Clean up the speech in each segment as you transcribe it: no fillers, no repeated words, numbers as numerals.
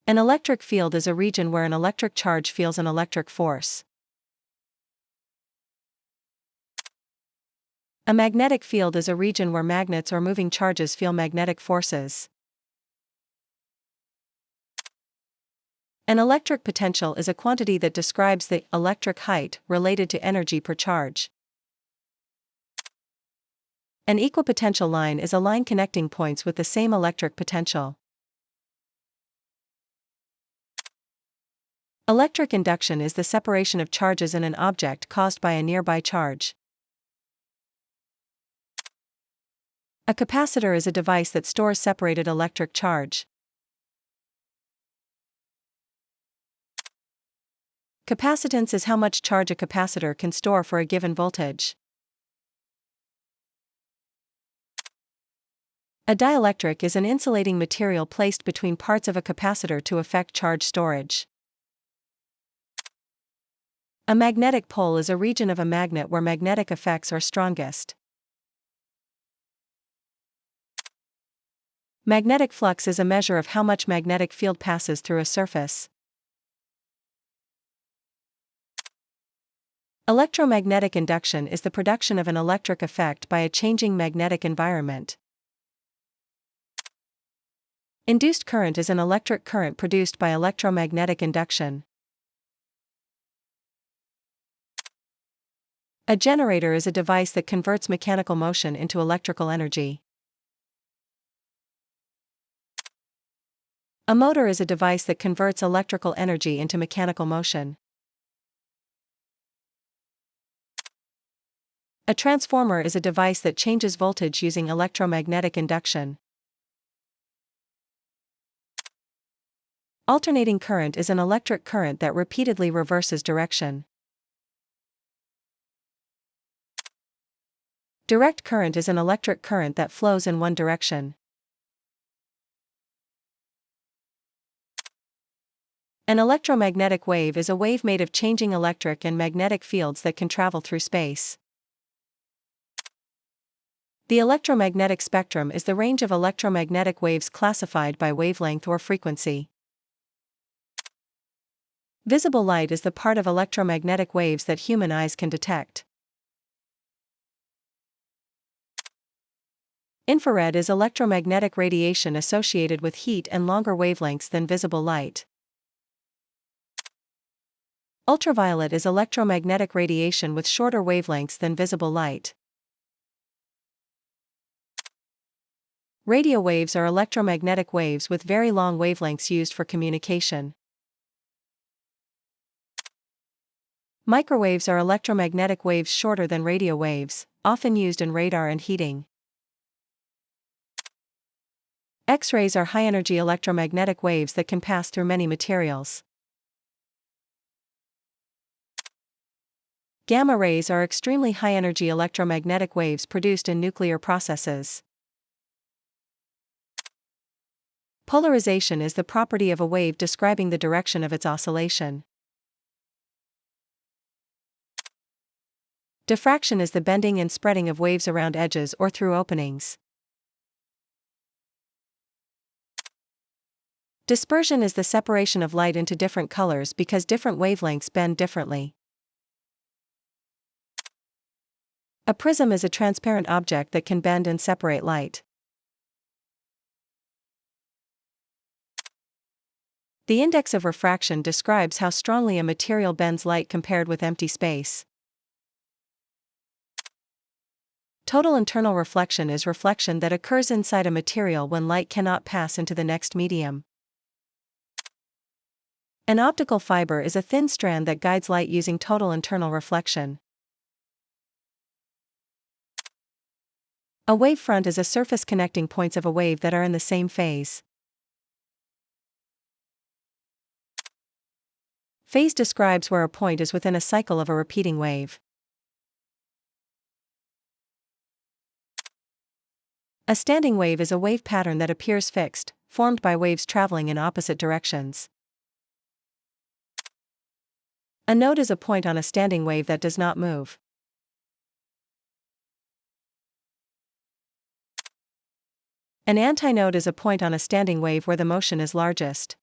An electric field is a region where an electric charge feels an electric force. A magnetic field is a region where magnets or moving charges feel magnetic forces. An electric potential is a quantity that describes the electric height related to energy per charge. An equipotential line is a line connecting points with the same electric potential. Electric induction is the separation of charges in an object caused by a nearby charge. A capacitor is a device that stores separated electric charge. Capacitance is how much charge a capacitor can store for a given voltage. A dielectric is an insulating material placed between parts of a capacitor to affect charge storage. A magnetic pole is a region of a magnet where magnetic effects are strongest. Magnetic flux is a measure of how much magnetic field passes through a surface. Electromagnetic induction is the production of an electric effect by a changing magnetic environment. Induced current is an electric current produced by electromagnetic induction. A generator is a device that converts mechanical motion into electrical energy. A motor is a device that converts electrical energy into mechanical motion. A transformer is a device that changes voltage using electromagnetic induction. Alternating current is an electric current that repeatedly reverses direction. Direct current is an electric current that flows in one direction. An electromagnetic wave is a wave made of changing electric and magnetic fields that can travel through space. The electromagnetic spectrum is the range of electromagnetic waves classified by wavelength or frequency. Visible light is the part of electromagnetic waves that human eyes can detect. Infrared is electromagnetic radiation associated with heat and longer wavelengths than visible light. Ultraviolet is electromagnetic radiation with shorter wavelengths than visible light. Radio waves are electromagnetic waves with very long wavelengths used for communication. Microwaves are electromagnetic waves shorter than radio waves, often used in radar and heating. X-rays are high-energy electromagnetic waves that can pass through many materials. Gamma rays are extremely high-energy electromagnetic waves produced in nuclear processes. Polarization is the property of a wave describing the direction of its oscillation. Diffraction is the bending and spreading of waves around edges or through openings. Dispersion is the separation of light into different colors because different wavelengths bend differently. A prism is a transparent object that can bend and separate light. The index of refraction describes how strongly a material bends light compared with empty space. Total internal reflection is reflection that occurs inside a material when light cannot pass into the next medium. An optical fiber is a thin strand that guides light using total internal reflection. A wavefront is a surface connecting points of a wave that are in the same phase. Phase describes where a point is within a cycle of a repeating wave. A standing wave is a wave pattern that appears fixed, formed by waves traveling in opposite directions. A node is a point on a standing wave that does not move. An antinode is a point on a standing wave where the motion is largest.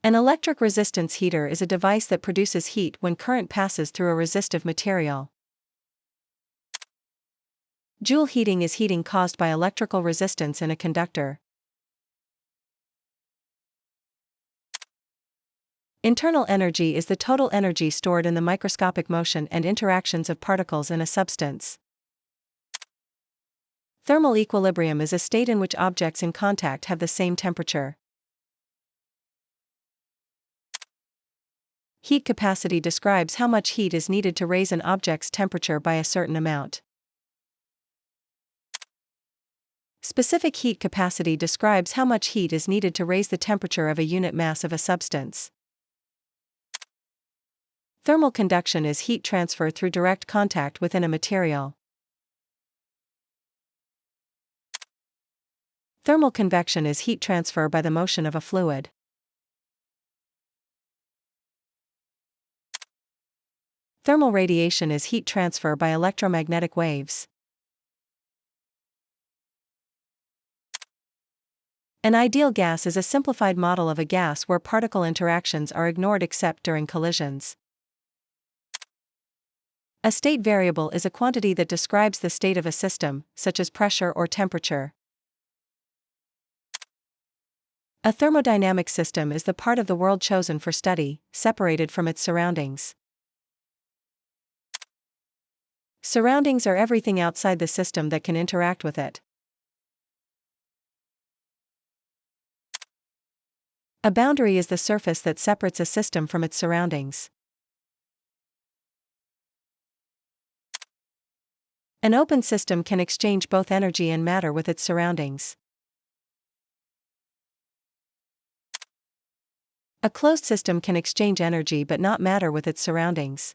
An electric resistance heater is a device that produces heat when current passes through a resistive material. Joule heating is heating caused by electrical resistance in a conductor. Internal energy is the total energy stored in the microscopic motion and interactions of particles in a substance. Thermal equilibrium is a state in which objects in contact have the same temperature. Heat capacity describes how much heat is needed to raise an object's temperature by a certain amount. Specific heat capacity describes how much heat is needed to raise the temperature of a unit mass of a substance. Thermal conduction is heat transfer through direct contact within a material. Thermal convection is heat transfer by the motion of a fluid. Thermal radiation is heat transfer by electromagnetic waves. An ideal gas is a simplified model of a gas where particle interactions are ignored except during collisions. A state variable is a quantity that describes the state of a system, such as pressure or temperature. A thermodynamic system is the part of the world chosen for study, separated from its surroundings. Surroundings are everything outside the system that can interact with it. A boundary is the surface that separates a system from its surroundings. An open system can exchange both energy and matter with its surroundings. A closed system can exchange energy but not matter with its surroundings.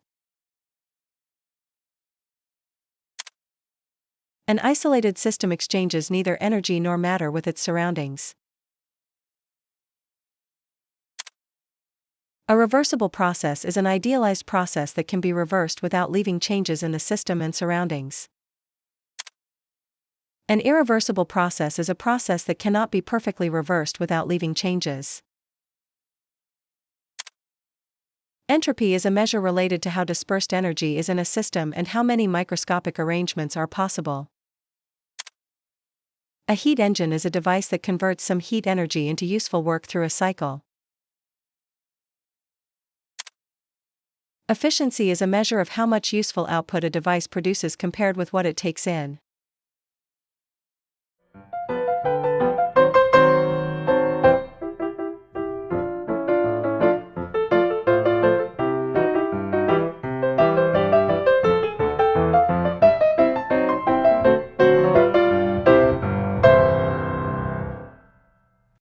An isolated system exchanges neither energy nor matter with its surroundings. A reversible process is an idealized process that can be reversed without leaving changes in the system and surroundings. An irreversible process is a process that cannot be perfectly reversed without leaving changes. Entropy is a measure related to how dispersed energy is in a system and how many microscopic arrangements are possible. A heat engine is a device that converts some heat energy into useful work through a cycle. Efficiency is a measure of how much useful output a device produces compared with what it takes in.